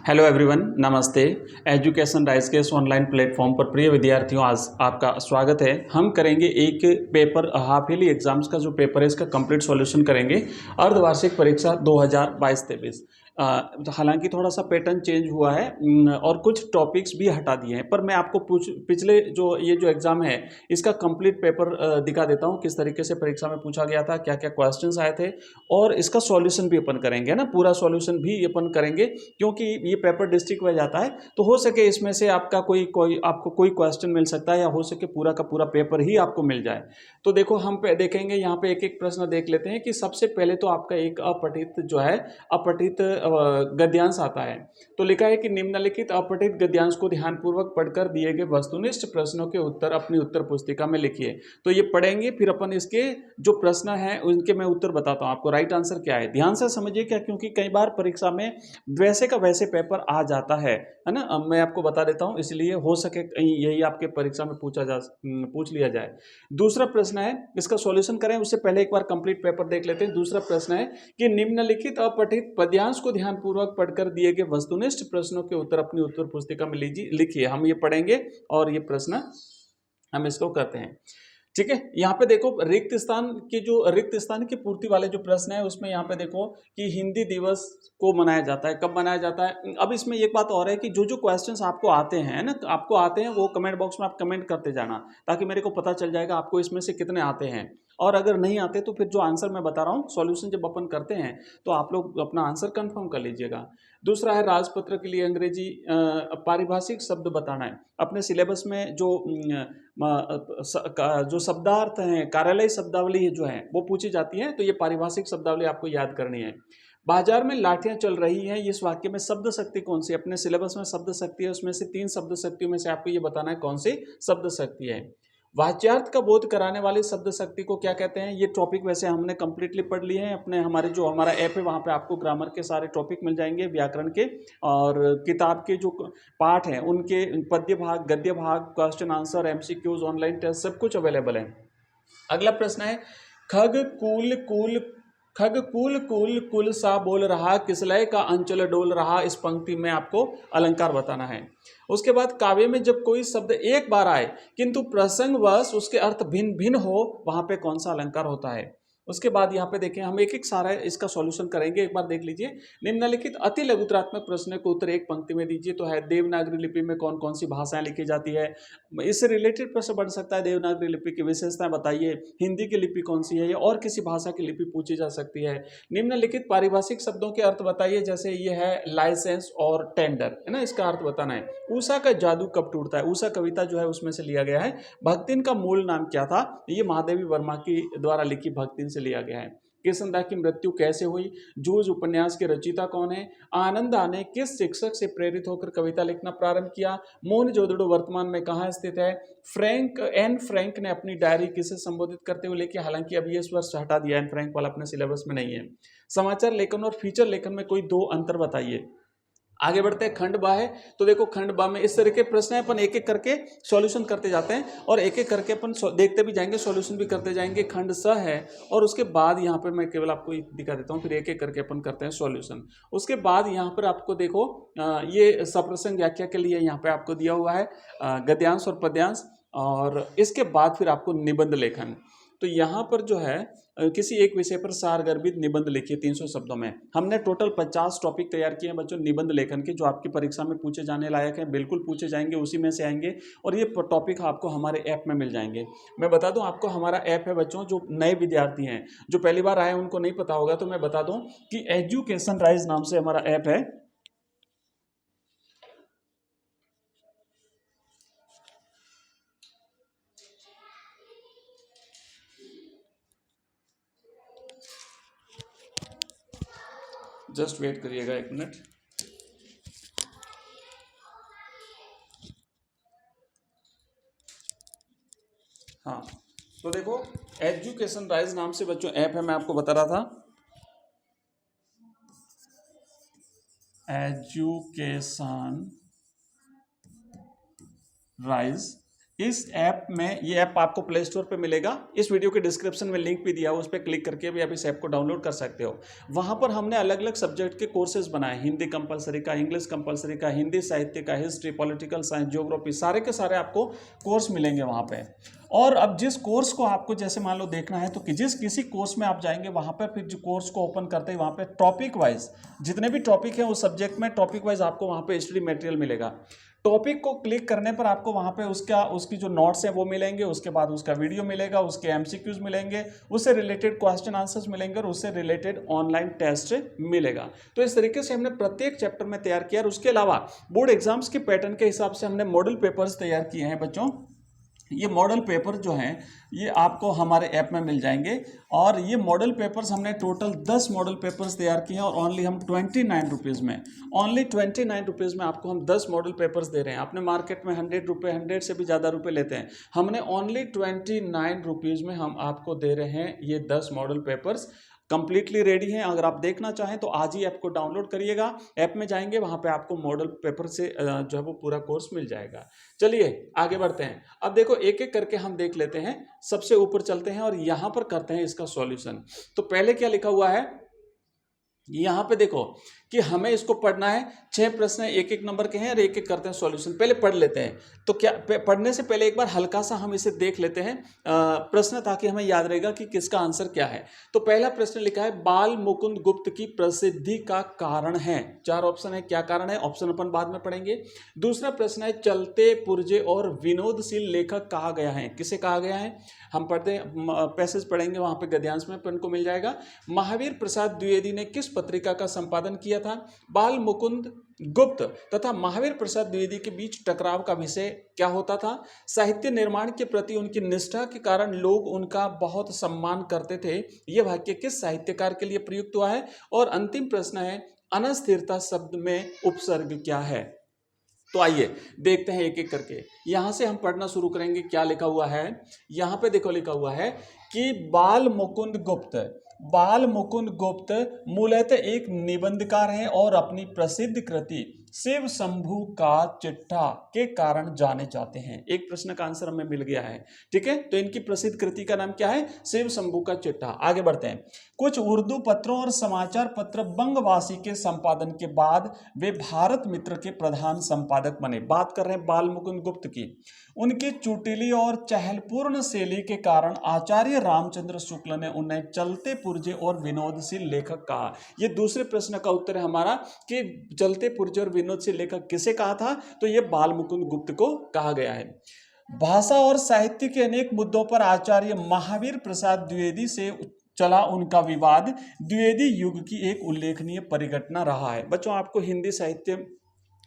Hello everyone, नमस्ते। Education rise के इस ऑनलाइन प्लेटफॉर्म पर प्रिय विद्यार्थियों, आज आपका स्वागत है। हम करेंगे एक पेपर हाफ ईयरली एग्जाम्स का जो पेपर है इसका कंप्लीट सॉल्यूशन करेंगे। अर्धवार्षिक परीक्षा 2022-23। हालांकि थोड़ा सा पैटर्न चेंज हुआ है और कुछ टॉपिक्स भी हटा दिए हैं, पर मैं आपको पिछले जो एग्ज़ाम है इसका कंप्लीट पेपर दिखा देता हूँ, किस तरीके से परीक्षा में पूछा गया था, क्या क्या क्वेश्चंस आए थे और इसका सॉल्यूशन भी अपन करेंगे ना, पूरा सॉल्यूशन भी अपन करेंगे क्योंकि ये पेपर डिस्ट्रिक्ट वाइज आता है। तो हो सके इसमें से आपका आपको कोई क्वेश्चन मिल सकता है या हो सके पूरा का पूरा पेपर ही आपको मिल जाए। तो देखो हम देखेंगे यहाँ पे एक एक प्रश्न देख लेते हैं कि सबसे पहले तो आपका एक अपठित जो है अपठित गद्यांश आता है। तो लिखा है कि निम्नलिखित अपठित गद्यांश को ध्यानपूर्वक पढ़कर दिए गए वस्तुनिष्ठ प्रश्नों के उत्तर अपनी उत्तर पुस्तिका में लिखिए। तो ये पढ़ेंगे, फिर अपन इसके जो प्रश्न है उनके मैं उत्तर बताता हूँ आपको, राइट आंसर क्या है। ध्यान से समझिए क्या, क्योंकि कई बार परीक्षा में वैसे का वैसे पेपर आ जाता है ना। अब मैं आपको बता देता हूँ, इसलिए हो सके कहीं यही आपके परीक्षा में पूछ लिया जाए। दूसरा प्रश्न है, इसका सॉल्यूशन करें उससे पहले एक बार कंप्लीट पेपर देख लेते हैं। दूसरा प्रश्न है कि निम्नलिखित अपठित पद्यांश को ध्यानपूर्वक पढ़कर दिए गए वस्तुनिष्ठ प्रश्नों के उत्तर अपनी उत्तर पुस्तिका में लिखिए। हम ये पढ़ेंगे और ये प्रश्न हम इसको करते हैं, ठीक है। यहाँ पे देखो रिक्त स्थान की पूर्ति वाले जो प्रश्न है उसमें यहाँ पे देखो कि हिंदी दिवस को मनाया जाता है, कब मनाया जाता है। अब इसमें एक बात और है कि जो जो क्वेश्चंस आपको आते हैं ना, आपको आते हैं वो कमेंट बॉक्स में आप कमेंट करते जाना, ताकि मेरे को पता चल जाएगा आपको इसमें से कितने आते हैं। और अगर नहीं आते तो फिर जो आंसर मैं बता रहा हूँ सॉल्यूशन जब अपन करते हैं तो आप लोग अपना आंसर कंफर्म कर लीजिएगा। दूसरा है राजपत्र के लिए अंग्रेजी पारिभाषिक शब्द बताना है। अपने सिलेबस में जो शब्दार्थ हैं, कार्यालय शब्दावली जो है वो पूछी जाती है, तो ये पारिभाषिक शब्दावली आपको याद करनी है। बाजार में लाठियां चल रही हैं, इस वाक्य में शब्द शक्ति कौन सी? अपने सिलेबस में शब्द शक्ति है, उसमें से 3 शब्द शक्तियों में से आपको ये बताना है कौन सी शब्द शक्ति है। वाच्यार्थ का बोध कराने वाली शब्द शक्ति को क्या कहते हैं? ये टॉपिक वैसे हमने कंप्लीटली पढ़ लिए हैं अपने हमारा ऐप है, वहाँ पे आपको ग्रामर के सारे टॉपिक मिल जाएंगे, व्याकरण के और किताब के जो पाठ हैं उनके पद्य भाग, गद्य भाग, question answer, MCQs, online test सब कुछ अवेलेबल है। अगला प्रश्न है, खग कुल कुल खग कुल कुल कुल सा बोल रहा, किसलय का अंचल डोल रहा, इस पंक्ति में आपको अलंकार बताना है। उसके बाद काव्य में जब कोई शब्द एक बार आए किंतु प्रसंगवश उसके अर्थ भिन्न भिन्न हो, वहां पे कौन सा अलंकार होता है। उसके बाद यहाँ पे देखें, हम एक एक सारा इसका सॉल्यूशन करेंगे, एक बार देख लीजिए। निम्नलिखित अति लघुत्रात्मक प्रश्न को उत्तर एक पंक्ति में दीजिए। तो है देवनागरी लिपि में कौन कौन सी भाषाएं लिखी जाती है, इससे रिलेटेड प्रश्न बन सकता है। देवनागरी लिपि की विशेषताएं बताइए, हिंदी की लिपि कौन सी है या और किसी भाषा की लिपि पूछी जा सकती है। निम्नलिखित पारिभाषिक शब्दों के अर्थ बताइए, जैसे ये है लाइसेंस और टेंडर, है ना, इसका अर्थ बताना है। उषा का जादू कब टूटता है, उषा कविता जो है उसमें से लिया गया है। भक्तिन का मूल नाम क्या था, ये महादेवी वर्मा की द्वारा लिखी भक्तिन से लिया गया है। कृष्णदास की मृत्यु कैसे हुई, जूझ उपन्यास के रचयिता कौन है। आनंदा ने किस शिक्षक से प्रेरित होकर कविता लिखना प्रारंभ किया। मोहनजोदड़ो वर्तमान में कहाँ स्थित है। फ्रैंक ने अपनी डायरी किसे संबोधित करते हुए लिखी, हालांकि अभी इस वर्ष हटा दिया, एन फ्रैंक वाला अपने सिलेबस में नहीं है। समाचार लेखन और फीचर लेखन में कोई 2 अंतर बताइए। आगे बढ़ते हैं, खंड बा है, तो देखो खंड बा में इस तरह के प्रश्न है, अपन एक एक करके सॉल्यूशन करते जाते हैं और एक एक करके अपन देखते भी जाएंगे, सॉल्यूशन भी करते जाएंगे। खंड स है और उसके बाद यहाँ पर मैं केवल आपको दिखा देता हूँ, फिर एक एक करके अपन करते हैं सॉल्यूशन। उसके बाद यहाँ पर आपको देखो ये सप्रसंग व्याख्या के लिए यहाँ पे आपको दिया हुआ है गद्यांश और पद्यांश, और इसके बाद फिर आपको निबंध लेखन। तो यहाँ पर जो है किसी एक विषय पर सारगर्भित निबंध लिखिए 300 शब्दों में। हमने टोटल 50 टॉपिक तैयार किए हैं बच्चों निबंध लेखन के, जो आपकी परीक्षा में पूछे जाने लायक हैं, बिल्कुल पूछे जाएंगे, उसी में से आएंगे और ये टॉपिक आपको हमारे ऐप में मिल जाएंगे। मैं बता दूं आपको, हमारा ऐप है बच्चों, जो नए विद्यार्थी हैं, जो पहली बार आए उनको नहीं पता होगा, तो मैं बता दूं कि एजुकेशन राइज नाम से हमारा ऐप है। जस्ट वेट करिएगा 1 मिनट। हाँ, तो देखो एजुकेशन राइज नाम से बच्चों ऐप है, मैं आपको बता रहा था एजुकेशन राइज। इस ऐप में, ये ऐप आपको प्ले स्टोर पे मिलेगा, इस वीडियो के डिस्क्रिप्शन में लिंक भी दिया है, उस पर क्लिक करके भी आप इस ऐप को डाउनलोड कर सकते हो। वहाँ पर हमने अलग अलग सब्जेक्ट के कोर्सेज बनाए, हिंदी कंपलसरी का, इंग्लिश कंपलसरी का, हिंदी साहित्य का, हिस्ट्री, पॉलिटिकल साइंस, ज्योग्राफी, सारे के सारे आपको कोर्स मिलेंगे वहाँ पे। और अब जिस कोर्स को आपको जैसे मान लो देखना है, तो कि जिस किसी कोर्स में आप जाएंगे वहाँ पर फिर जो कोर्स को ओपन करते हैं वहाँ पे टॉपिक वाइज जितने भी टॉपिक हैं उस सब्जेक्ट में टॉपिक वाइज आपको वहाँ पे स्टडी मटेरियल मिलेगा। टॉपिक को क्लिक करने पर आपको वहाँ पे उसकी जो नोट्स हैं वो मिलेंगे, उसके बाद उसका वीडियो मिलेगा, उसके एमसीक्यूज मिलेंगे, उससे रिलेटेड क्वेश्चन आंसर्स मिलेंगे और उससे रिलेटेड ऑनलाइन टेस्ट मिलेगा। तो इस तरीके से हमने प्रत्येक चैप्टर में तैयार किया। और उसके अलावा बोर्ड एग्जाम्स के पैटर्न के हिसाब से हमने मॉडल पेपर्स तैयार किए हैं बच्चों। ये मॉडल पेपर जो हैं ये आपको हमारे ऐप में मिल जाएंगे। और ये मॉडल पेपर्स हमने टोटल 10 मॉडल पेपर्स तैयार किए हैं और ओनली हम 29 रुपीज़ में, ओनली 29 रुपीज़ में आपको हम 10 मॉडल पेपर्स दे रहे हैं। अपने मार्केट में 100 रुपये, 100 से भी ज़्यादा रुपये लेते हैं, हमने ओनली 29 रुपीज़ में हम आपको दे रहे हैं ये 10 मॉडल पेपर्स। कंप्लीटली रेडी हैं। अगर आप देखना चाहें तो आज ही ऐप को डाउनलोड करिएगा, ऐप में जाएंगे वहां पे आपको मॉडल पेपर से जो है वो पूरा कोर्स मिल जाएगा। चलिए आगे बढ़ते हैं। अब देखो एक एक करके हम देख लेते हैं, सबसे ऊपर चलते हैं और यहां पर करते हैं इसका सॉल्यूशन। तो पहले क्या लिखा हुआ है यहां पे देखो कि हमें इसको पढ़ना है, 6 प्रश्न एक एक नंबर के हैं और एक एक करते हैं सॉल्यूशन। पहले पढ़ लेते हैं। तो क्या पढ़ने से पहले एक बार हल्का सा हम इसे देख लेते हैं प्रश्न, ताकि हमें याद रहेगा कि किसका आंसर क्या है। तो पहला प्रश्न लिखा है बाल मुकुंद गुप्त की प्रसिद्धि का कारण है। 4 ऑप्शन है, क्या कारण है ऑप्शन अपन बाद में पढ़ेंगे। दूसरा प्रश्न है चलते पुर्जे और विनोदशील लेखक कहा गया है, किसे कहा गया है हम पढ़ते पैसेज पढ़ेंगे वहां पे गद्यांश में अपन को मिल जाएगा। महावीर प्रसाद द्विवेदी ने किस पत्रिका का संपादन किया था। बाल मुकुंद गुप्त तथा महावीर प्रसाद द्विवेदी के बीच टकराव का विषय क्या होता था। साहित्य निर्माण के प्रति उनकी निष्ठा के कारण लोग उनका बहुत सम्मान करते थे। यह वाक्य किस साहित्यकार के लिए प्रयुक्त हुआ है। और अंतिम प्रश्न है अनस्थिरता शब्द में उपसर्ग क्या है। तो आइए देखते हैं एक एक करके। यहां से हम पढ़ना शुरू करेंगे। क्या लिखा हुआ है यहां पे देखो, लिखा हुआ है कि बाल मुकुंद गुप्त मूलतः एक निबंधकार हैं और अपनी प्रसिद्ध कृति शिव शंभू का चिट्ठा के कारण जाने जाते हैं। एक प्रश्न का आंसर हमें मिल गया है, ठीक है। तो इनकी प्रसिद्ध कृति का नाम क्या है, शिव शंभू का चिट्ठा। आगे बढ़ते हैं। कुछ उर्दू पत्रों और समाचार पत्र बंगवासी के संपादन के बाद वे भारत मित्र के प्रधान संपादक बने। बात कर रहे हैं बाल मुकुंद गुप्त की। उनकी चुटीली और चहलपूर्ण शैली के कारण आचार्य रामचंद्र शुक्ल ने उन्हें चलते पुर्जे और विनोदशील लेखक कहा। ये दूसरे प्रश्न का उत्तर है हमारा कि चलते पुर्जे और विनोदशील लेखक किसे कहा था। तो ये बाल मुकुंद गुप्त को कहा गया है। भाषा और साहित्य के अनेक मुद्दों पर आचार्य महावीर प्रसाद द्विवेदी से चला उनका विवाद द्विवेदी युग की एक उल्लेखनीय परिघटना रहा है। बच्चों आपको हिंदी साहित्य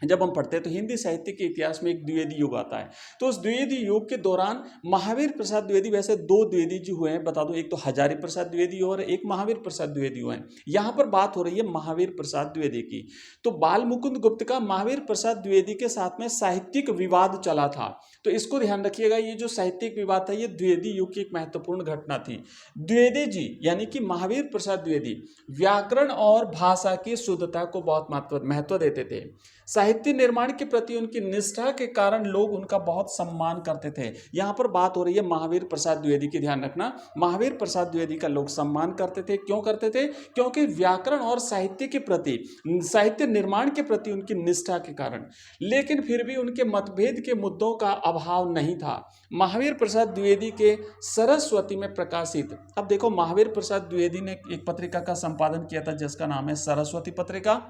जब हम पढ़ते हैं तो हिंदी साहित्य के इतिहास में एक द्विवेदी युग आता है। तो उस द्विवेदी युग के दौरान महावीर प्रसाद द्विवेदी, वैसे 2 द्विवेदी जी हुए हैं बता दूं, एक तो हजारी प्रसाद द्विवेदी और एक महावीर प्रसाद द्विवेदी हुए हैं। यहाँ पर बात हो रही है महावीर प्रसाद द्विवेदी की। तो बाल मुकुंद गुप्त का महावीर प्रसाद द्विवेदी के साथ में साहित्यिक विवाद चला था। तो इसको ध्यान रखिएगा, ये जो साहित्यिक विवाद था ये द्विवेदी युग की एक महत्वपूर्ण घटना थी। द्विवेदी जी यानी कि महावीर प्रसाद द्विवेदी व्याकरण और भाषा की शुद्धता को बहुत महत्व देते थे। साहित्य निर्माण के प्रति उनकी निष्ठा के कारण लोग उनका बहुत सम्मान करते थे। यहाँ पर बात हो रही है महावीर प्रसाद द्विवेदी की, ध्यान रखना। महावीर प्रसाद द्विवेदी का लोग सम्मान करते थे। क्यों करते थे, क्योंकि व्याकरण और साहित्य के प्रति, साहित्य निर्माण के प्रति उनकी निष्ठा के कारण। लेकिन फिर भी उनके मतभेद के मुद्दों का अभाव नहीं था। महावीर प्रसाद द्विवेदी के सरस्वती में प्रकाशित, अब देखो महावीर प्रसाद द्विवेदी ने एक पत्रिका का संपादन किया था जिसका नाम है सरस्वती पत्रिका।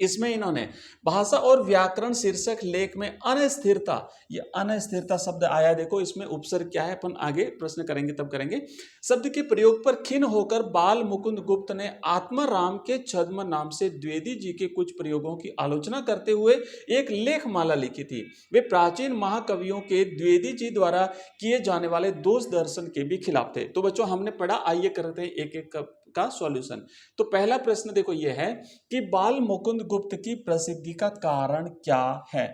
इसमें इन्होंने भाषा और व्याकरण शीर्षक लेख में अनस्थिरता, ये अनस्थिरता शब्द आया, देखो इसमें उपसर्ग क्या है अपन आगे प्रश्न करेंगे तब करेंगे, शब्द के प्रयोग पर खिन्न होकर बाल मुकुंद गुप्त ने आत्माराम के छद्म नाम से द्विवेदी जी के कुछ प्रयोगों की आलोचना करते हुए एक लेखमाला लिखी थी। वे प्राचीन महाकवियों के द्विवेदी जी द्वारा किए जाने वाले दोष दर्शन के भी खिलाफ थे। तो बच्चों हमने पढ़ा, आइए करते हैं एक एक का सॉल्यूशन। तो पहला प्रश्न देखो ये है कि बाल मुकुंद गुप्त की प्रसिद्धि का कारण क्या है।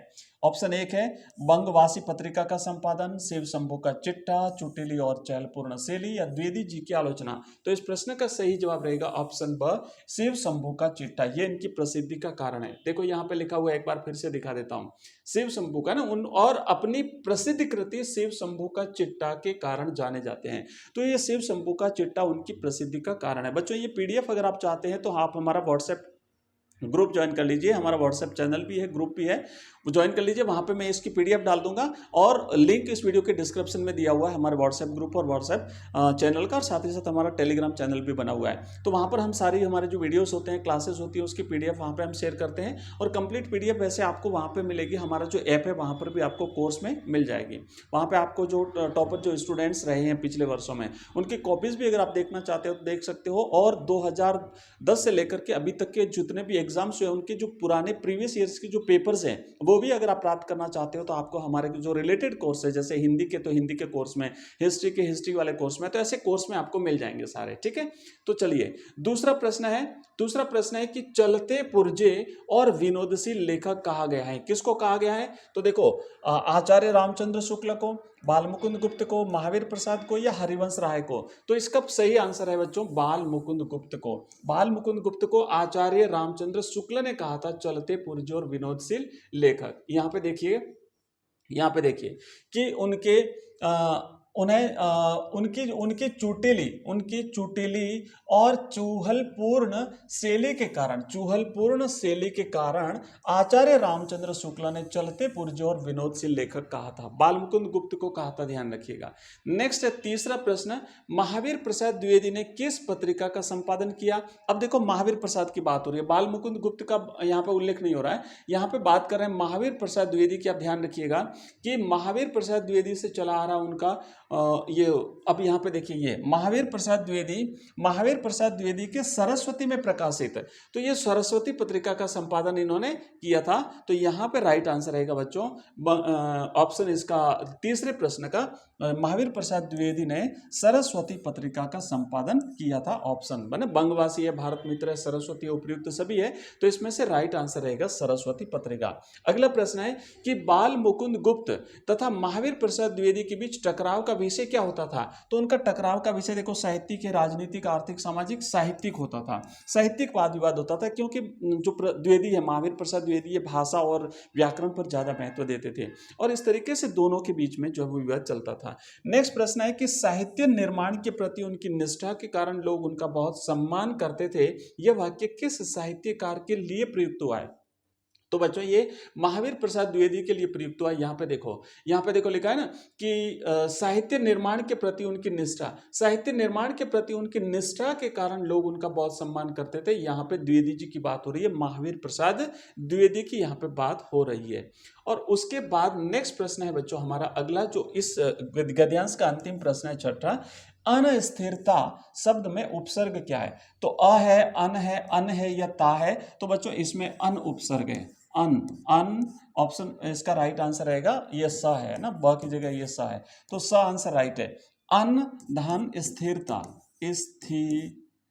ऑप्शन 1 है बंगवासी पत्रिका का संपादन, शिव शंभू का चिट्ठा, चुटिली और चहलपूर्ण शैली, या द्विवेदी जी की आलोचना। तो इस प्रश्न का सही जवाब रहेगा ऑप्शन ब, शिव शंभू का चिट्ठा। ये इनकी प्रसिद्धि का कारण है। देखो यहाँ पे लिखा हुआ है, एक बार फिर से दिखा देता हूँ। शिव शंभू का ना उन और अपनी प्रसिद्ध कृति शिव शंभू का चिट्ठा के कारण जाने जाते हैं। तो ये शिव शंभू का चिट्ठा उनकी प्रसिद्धि का कारण है। बच्चों ये पीडीएफ अगर आप चाहते हैं तो आप हमारा व्हाट्सएप ग्रुप ज्वाइन कर लीजिए, हमारा व्हाट्सएप चैनल भी है, ग्रुप भी है, वो ज्वाइन कर लीजिए। वहाँ पे मैं इसकी पीडीएफ डाल दूंगा और लिंक इस वीडियो के डिस्क्रिप्शन में दिया हुआ है, हमारे व्हाट्सएप ग्रुप और व्हाट्सएप चैनल का, और साथ ही साथ हमारा टेलीग्राम चैनल भी बना हुआ है। तो वहाँ पर हम सारी हमारे जो वीडियोस होते हैं, क्लासेस होती है, उसकी पीडीएफ वहाँ पर हम शेयर करते हैं। और कंप्लीट पीडीएफ वैसे आपको वहाँ पर मिलेगी, हमारा जो ऐप है वहाँ पर भी आपको कोर्स में मिल जाएगी। वहाँ पर आपको जो टॉपर जो स्टूडेंट्स रहे हैं पिछले वर्षों में, उनकी कॉपीज़ भी अगर आप देखना चाहते हो तो देख सकते हो। और 2010 से लेकर के अभी तक के जितने भी एग्जाम्स हुए उनके जो पुराने प्रीवियस ईयर्स के जो पेपर्स हैं वो भी अगर आप प्राप्त करना चाहते हो तो आपको हमारे जो रिलेटेड कोर्स है, जैसे हिंदी के तो हिंदी के कोर्स में, हिस्ट्री के हिस्ट्री वाले कोर्स में, तो ऐसे कोर्स में आपको मिल जाएंगे सारे। ठीक है, तो चलिए दूसरा प्रश्न है कि चलते पुर्जे और विनोदशील लेखक कहा गया है। किसको कहा गया है? तो देखो आचार्य रामचंद्र शुक्ल को, बाल मुकुंद गुप्त को, महावीर प्रसाद को, या हरिवंश राय को। तो इसका सही आंसर है बच्चों बाल मुकुंद गुप्त को। बाल मुकुंद गुप्त को आचार्य रामचंद्र शुक्ल ने कहा था चलते पुर्जे और विनोदशील लेखक। यहाँ पे देखिए कि उनकी चुटिली और चूहलपूर्ण शैली के कारण आचार्य रामचंद्र शुक्ला ने चलते पुर्जे और विनोदशील लेखक कहा था। बाल मुकुंद गुप्त को कहा था, ध्यान रखिएगा। नेक्स्ट है तीसरा प्रश्न, महावीर प्रसाद द्विवेदी ने किस पत्रिका का संपादन किया? अब देखो महावीर प्रसाद की बात हो रही है, बाल मुकुंद गुप्त का यहाँ पे उल्लेख नहीं हो रहा है, यहाँ पे बात कर रहे हैं महावीर प्रसाद द्विवेदी की। आप ध्यान रखिएगा कि महावीर प्रसाद द्विवेदी से चला आ रहा उनका ये, अब यहाँ पे देखिए ये महावीर प्रसाद द्विवेदी के सरस्वती में प्रकाशित, तो ये सरस्वती पत्रिका का संपादन इन्होंने किया था। तो यहाँ पे राइट आंसर रहेगा बच्चों ऑप्शन इसका तीसरे प्रश्न का, महावीर प्रसाद द्विवेदी ने सरस्वती पत्रिका का संपादन किया था। ऑप्शन बने बंगवासी है, भारत मित्र है, सरस्वती उपयुक्त सभी है, तो इसमें से राइट आंसर रहेगा सरस्वती पत्रिका। अगला प्रश्न है कि बाल मुकुंद गुप्त तथा महावीर प्रसाद द्विवेदी के बीच टकराव का विषय क्या होता था? तो उनका टकराव का विषय देखो साहित्यिक है, राजनीतिक, आर्थिक, सामाजिक, साहित्यिक होता था। साहित्यिक वाद विवाद होता था, क्योंकि जो द्विवेदी है, महावीर प्रसाद द्विवेदी, ये भाषा और व्याकरण पर ज्यादा महत्व देते थे, और इस तरीके से दोनों के बीच में जो विवाद चलता था। नेक्स्ट प्रश्न है कि साहित्य निर्माण के प्रति उनकी निष्ठा के कारण लोग उनका बहुत सम्मान करते थे। यह वाक्य किस साहित्यकार के लिए प्रयुक्त हुआ है? तो बच्चों ये महावीर प्रसाद द्विवेदी के लिए प्रयुक्त हुआ। यहाँ पे देखो लिखा है ना कि साहित्य निर्माण के प्रति उनकी निष्ठा के कारण लोग उनका बहुत सम्मान करते थे। यहाँ पे द्विवेदी जी की बात हो रही है, महावीर प्रसाद द्विवेदी की यहाँ पे बात हो रही है। और उसके बाद नेक्स्ट प्रश्न है बच्चों हमारा अगला, जो इस गद्यांश का अंतिम प्रश्न है, छठा, अस्थिरता शब्द में उपसर्ग क्या है? तो अ है, अन है या ता है? तो बच्चों इसमें अन उपसर्ग है, अन ऑप्शन इसका राइट आंसर रहेगा, ये स है ना, ब की जगह ये स है, तो स आंसर राइट है। अन धन स्थिरता,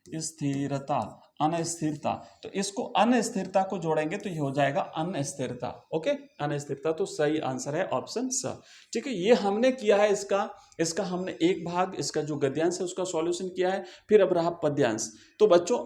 स्थिरता, अनस्थिरता, तो इसको अस्थिरता को जोड़ेंगे तो ये हो जाएगा अनस्थिरता। ओके, अनस्थिरता, तो सही आंसर है ऑप्शन स। ठीक है, ये हमने किया है इसका हमने एक भाग, इसका जो गद्यांश है उसका सॉल्यूशन किया है, फिर अब रहा पद्यांश। तो बच्चों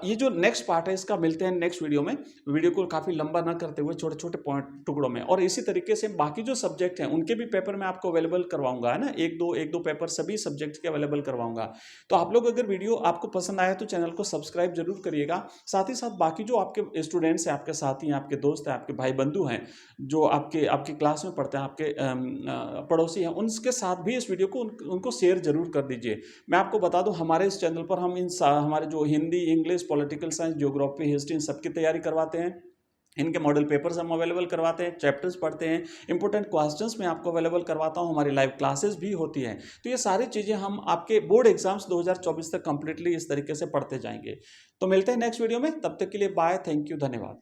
ये जो नेक्स्ट पार्ट है इसका मिलते हैं नेक्स्ट वीडियो में। वीडियो को काफी लंबा ना करते हुए छोटे छोटे पॉइंट टुकड़ों में, और इसी तरीके से बाकी जो सब्जेक्ट हैं उनके भी पेपर मैं आपको अवेलेबल करवाऊंगा, है ना, एक दो पेपर सभी सब्जेक्ट के अवेलेबल करवाऊंगा। तो आप लोग अगर वीडियो आपको पसंद आया तो चैनल को सब्सक्राइब जरूर करिएगा। साथ ही साथ बाकी जो आपके स्टूडेंट्स हैं, आपके साथी हैं, आपके दोस्त हैं, आपके भाई बंधु हैं, जो आपके क्लास में पढ़ते हैं, आपके पड़ोसी हैं, उनके साथ भी इस वीडियो को उनको शेयर जरूर कर दीजिए। मैं आपको बता दूं हमारे इस चैनल पर हम हमारे जो Hindi, English, political science, geography, history, इन सबकी तैयारी करवाते हैं। इनके मॉडल पेपर्स हम अवेलेबल करवाते हैं, चैप्टर्स पढ़ते हैं, इंपॉर्टेंट क्वेश्चंस मैं आपको अवेलेबल करवाता हूं, हमारी लाइव क्लासेस भी होती हैं। तो ये सारी चीज़ें हम आपके बोर्ड एग्जाम्स 2024 तक कंप्लीटली इस तरीके से पढ़ते जाएंगे। तो मिलते हैं नेक्स्ट वीडियो में, तब तक के लिए बाय, थैंक यू, धन्यवाद।